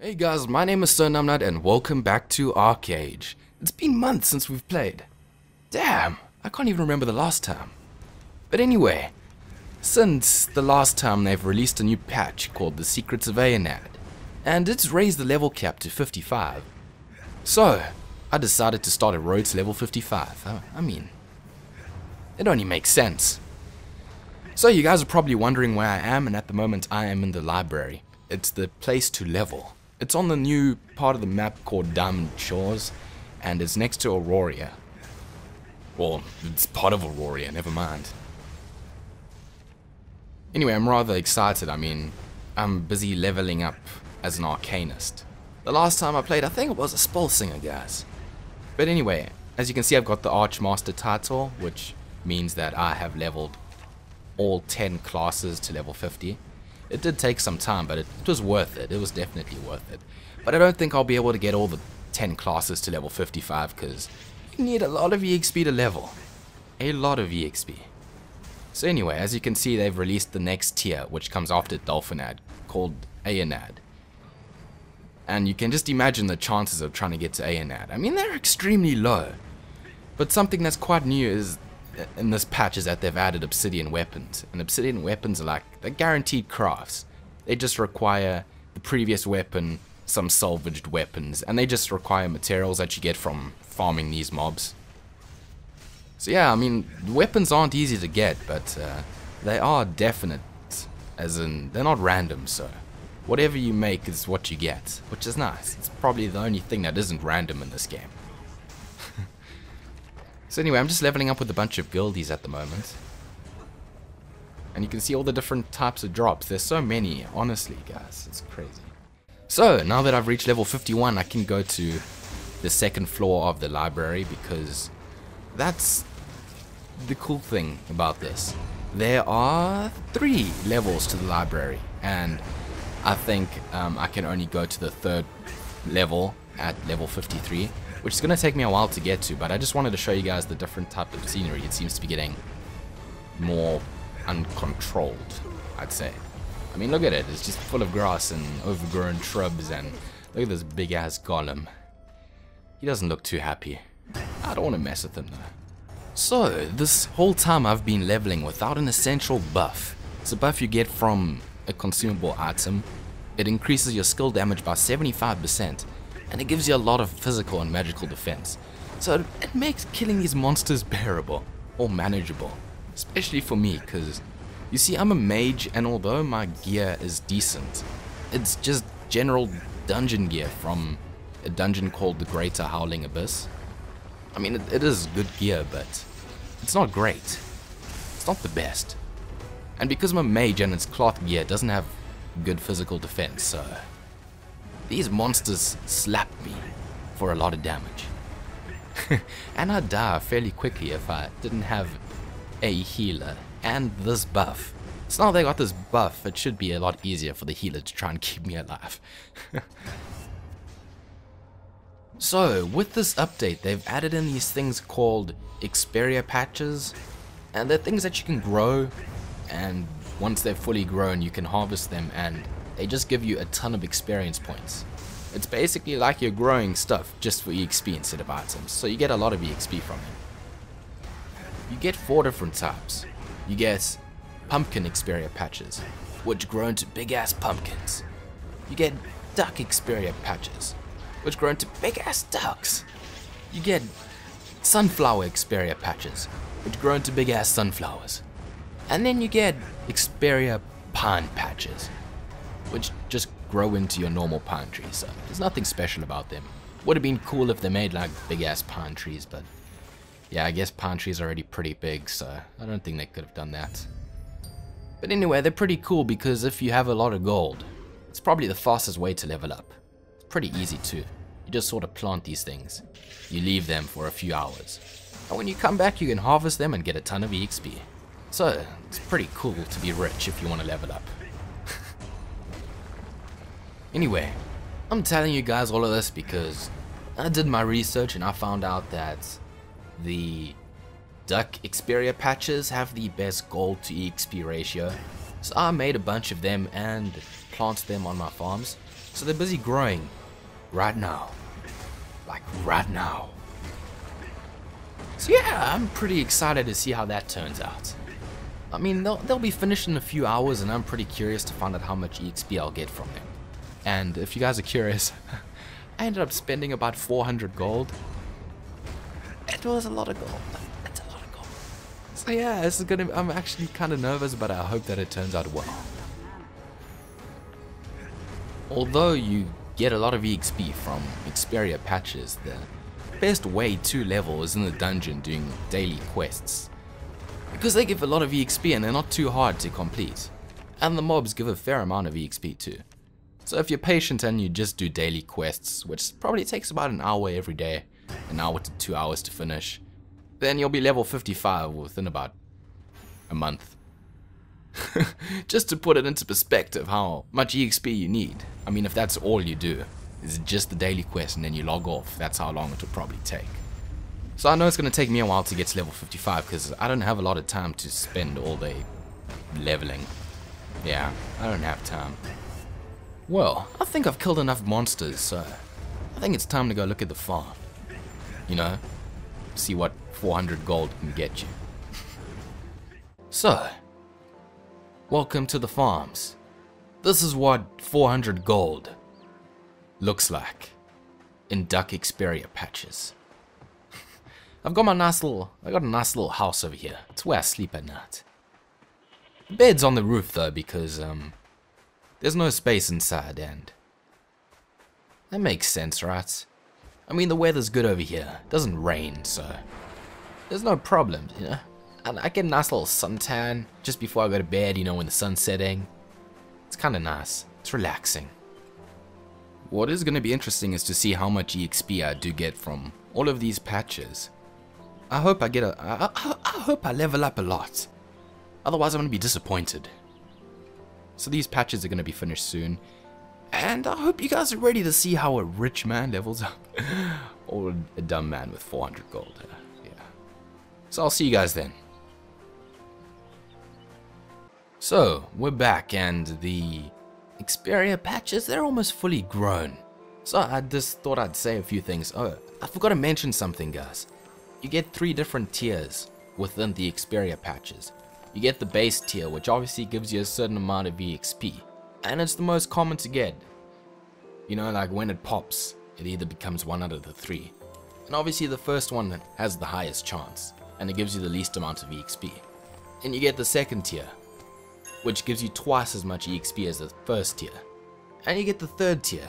Hey guys, my name is Ayanad and welcome back to ArcheAge. It's been months since we've played. Damn, I can't even remember the last time. But anyway, since the last time they've released a new patch called the Secrets of Ayanad, and it's raised the level cap to 55. So, I decided to start a road to level 55. I mean, it only makes sense. So you guys are probably wondering where I am, and at the moment I am in the library. It's the place to level. It's on the new part of the map called Diamond Shores, and it's next to Aurora. Well, it's part of Aurora, never mind. Anyway, I'm rather excited. I mean, I'm busy leveling up as an arcanist. The last time I played, I think it was a Spellsinger, guys. But anyway, as you can see, I've got the Archmaster title, which means that I have leveled all 10 classes to level 50. It did take some time, but it was worth it. It was definitely worth it. But I don't think I'll be able to get all the 10 classes to level 55 because you need a lot of EXP to level. A lot of EXP. So anyway, as you can see, they've released the next tier, which comes after Dolphinad, called Ayanad. And you can just imagine the chances of trying to get to Ayanad. I mean, they're extremely low. But something that's quite new is in this patch is that they've added obsidian weapons, and obsidian weapons are like, they're guaranteed crafts. They just require the previous weapon, some salvaged weapons, and they just require materials that you get from farming these mobs. So yeah, I mean, the weapons aren't easy to get, but they are definite, as in, they're not random, so whatever you make is what you get, which is nice. It's probably the only thing that isn't random in this game. So anyway, I'm just leveling up with a bunch of guildies at the moment. And you can see all the different types of drops. There's so many, honestly, guys. It's crazy. So, now that I've reached level 51, I can go to the second floor of the library because that's the cool thing about this. There are 3 levels to the library, and I think I can only go to the 3rd level at level 53. Which is going to take me a while to get to, but I just wanted to show you guys the different type of scenery. It seems to be getting more uncontrolled, I'd say. I mean, look at it. It's just full of grass and overgrown shrubs, and look at this big-ass golem. He doesn't look too happy. I don't want to mess with him, though. So, this whole time I've been leveling without an essential buff. It's a buff you get from a consumable item. It increases your skill damage by 75%. And it gives you a lot of physical and magical defense. So it makes killing these monsters bearable, or manageable. Especially for me, because you see, I'm a mage, and although my gear is decent, it's just general dungeon gear from a dungeon called the Greater Howling Abyss. I mean, it is good gear, but it's not great. It's not the best. And because I'm a mage and its cloth gear doesn't have good physical defense, so these monsters slapped me for a lot of damage. And I'd die fairly quickly if I didn't have a healer and this buff. So now they got this buff, it should be a lot easier for the healer to try and keep me alive. So, with this update, they've added in these things called Experia Patches. And they're things that you can grow, and once they're fully grown, you can harvest them, and they just give you a ton of experience points. It's basically like you're growing stuff just for EXP instead of items, so you get a lot of EXP from it. You get 4 different types. You get Pumpkin Experia Patches, which grow into big ass pumpkins. You get Duck Experia Patches, which grow into big ass ducks. You get Sunflower Experia Patches, which grow into big ass sunflowers. And then you get Experia Pine Patches, which just grow into your normal pine trees, so there's nothing special about them. Would have been cool if they made like big ass pine trees, but yeah, I guess pine trees are already pretty big, so I don't think they could have done that. But anyway, they're pretty cool because if you have a lot of gold, it's probably the fastest way to level up. It's pretty easy too. You just sort of plant these things. You leave them for a few hours. And when you come back, you can harvest them and get a ton of EXP. So, it's pretty cool to be rich if you want to level up. Anyway, I'm telling you guys all of this because I did my research and I found out that the Duck Experia Patches have the best gold to EXP ratio. So I made a bunch of them and planted them on my farms. So they're busy growing right now. Like right now. So yeah, I'm pretty excited to see how that turns out. I mean, they'll be finished in a few hours, and I'm pretty curious to find out how much EXP I'll get from them. And if you guys are curious, I ended up spending about 400 gold. It was a lot of gold. It's a lot of gold. So yeah, this is gonna. I'm actually kind of nervous, but I hope that it turns out well. Although you get a lot of EXP from Experia Patches, the best way to level is in the dungeon doing daily quests. Because they give a lot of EXP and they're not too hard to complete. And the mobs give a fair amount of EXP too. So if you're patient and you just do daily quests, which probably takes about an hour every day, an hour to 2 hours to finish, then you'll be level 55 within about a month. Just to put it into perspective how much EXP you need. I mean, if that's all you do, is just the daily quest and then you log off, that's how long it will probably take. So I know it's going to take me a while to get to level 55 because I don't have a lot of time to spend all day leveling. Yeah, I don't have time. Well, I think I've killed enough monsters, so I think it's time to go look at the farm. You know, see what 400 gold can get you. So, welcome to the farms. This is what 400 gold looks like in Duck Experia Patches. I got a nice little house over here. It's where I sleep at night. The bed's on the roof though because there's no space inside, and that makes sense, right? I mean, the weather's good over here. It doesn't rain, so there's no problem, you know. And I get a nice little suntan just before I go to bed, you know, when the sun's setting. It's kind of nice. It's relaxing. What is going to be interesting is to see how much EXP I do get from all of these patches. I hope I get I hope I level up a lot. Otherwise, I'm going to be disappointed. So these patches are going to be finished soon. And I hope you guys are ready to see how a rich man levels up. Or a dumb man with 400 gold. Yeah. So I'll see you guys then. So, we're back, and the Experia Patches, they're almost fully grown. So I just thought I'd say a few things. Oh, I forgot to mention something, guys. You get 3 different tiers within the Experia Patches. You get the base tier, which obviously gives you a certain amount of EXP. And it's the most common to get. You know, like when it pops, it either becomes one out of the 3. And obviously the first one has the highest chance, and it gives you the least amount of EXP. And you get the second tier, which gives you twice as much EXP as the first tier. And you get the third tier,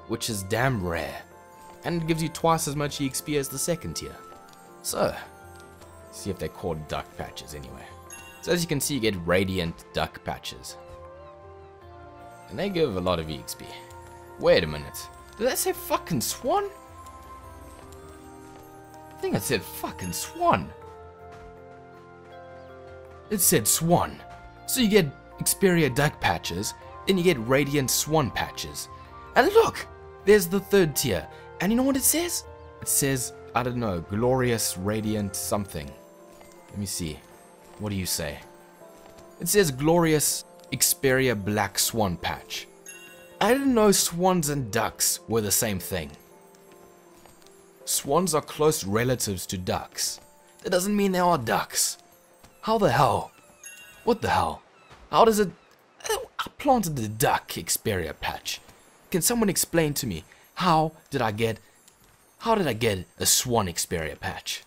which is damn rare, and it gives you twice as much EXP as the second tier. So, see if they're called duck patches anyway. So as you can see, you get radiant duck patches. And they give a lot of EXP. Wait a minute, did that say fucking swan? I think it said fucking swan. It said swan. So you get Experia duck patches, then you get radiant swan patches. And look, there's the third tier. And you know what it says? It says, I don't know, glorious radiant something. Let me see. What do you say? It says glorious Experia black swan patch. I didn't know swans and ducks were the same thing. Swans are close relatives to ducks. That doesn't mean they are ducks. How the hell? What the hell? How does it... I planted the Duck Experia patch. Can someone explain to me, how did I get a Swan Experia patch?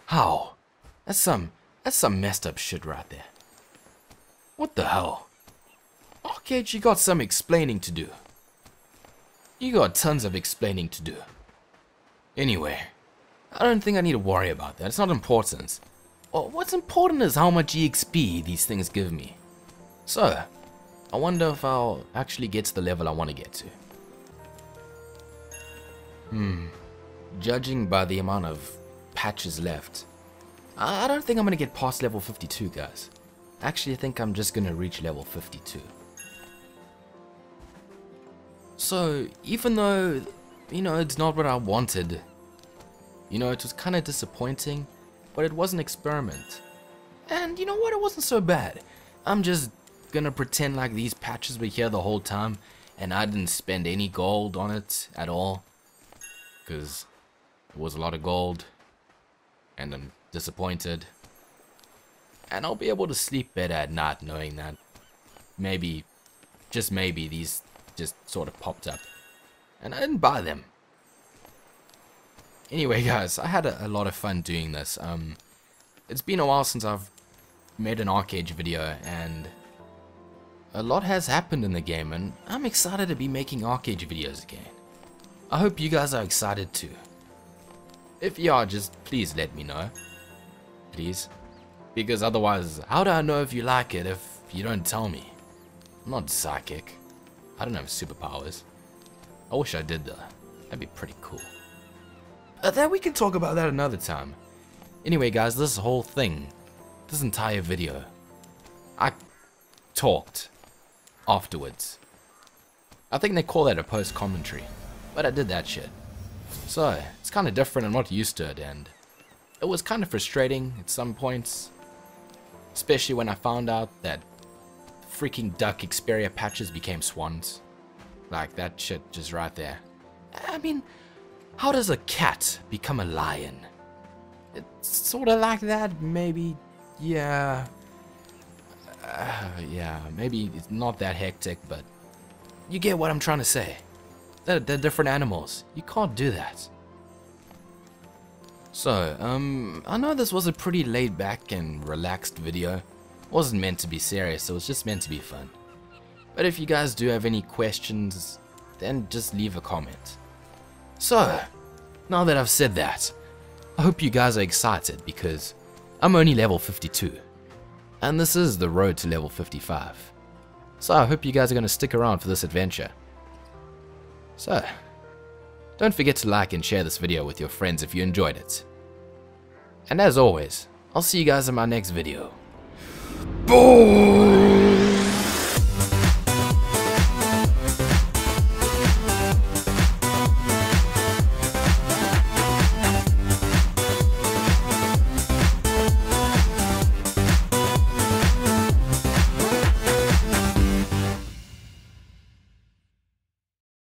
How? That's some messed up shit right there. What the hell? ArcheAge, you got some explaining to do. You got tons of explaining to do. Anyway, I don't think I need to worry about that. It's not important. Well, what's important is how much EXP these things give me. So, I wonder if I'll actually get to the level I want to get to. Judging by the amount of patches left, I don't think I'm going to get past level 52, guys. Actually, I think I'm just going to reach level 52. So, even though, you know, it's not what I wanted, you know, it was kind of disappointing, but it was an experiment. And you know what, it wasn't so bad. I'm just gonna pretend like these patches were here the whole time and I didn't spend any gold on it at all, because it was a lot of gold, and I'm disappointed. And I'll be able to sleep better at night knowing that maybe, just maybe, these just sort of popped up, and I didn't buy them. Anyway guys, I had a lot of fun doing this. It's been a while since I've made an ArcheAge video, and a lot has happened in the game, and I'm excited to be making ArcheAge videos again. I hope you guys are excited too. If you are, just please let me know. Please. Because otherwise, how do I know if you like it if you don't tell me? I'm not psychic. I don't have superpowers. I wish I did though. That'd be pretty cool. But then we can talk about that another time. Anyway guys, this whole thing, this entire video, I talked afterwards. I think they call that a post-commentary, but I did that shit. So, it's kind of different, I'm not used to it, and it was kind of frustrating at some points. Especially when I found out that freaking Duck Experia Patches became swans. Like, that shit just right there. I mean, how does a cat become a lion? It's sort of like that, maybe, yeah. Yeah, maybe it's not that hectic, but you get what I'm trying to say. They're different animals. You can't do that. So, I know this was a pretty laid back and relaxed video. It wasn't meant to be serious, it was just meant to be fun. But if you guys do have any questions, then just leave a comment. So, now that I've said that, I hope you guys are excited because I'm only level 52. And this is the road to level 55. So I hope you guys are going to stick around for this adventure. So, don't forget to like and share this video with your friends if you enjoyed it. And as always, I'll see you guys in my next video. Boom!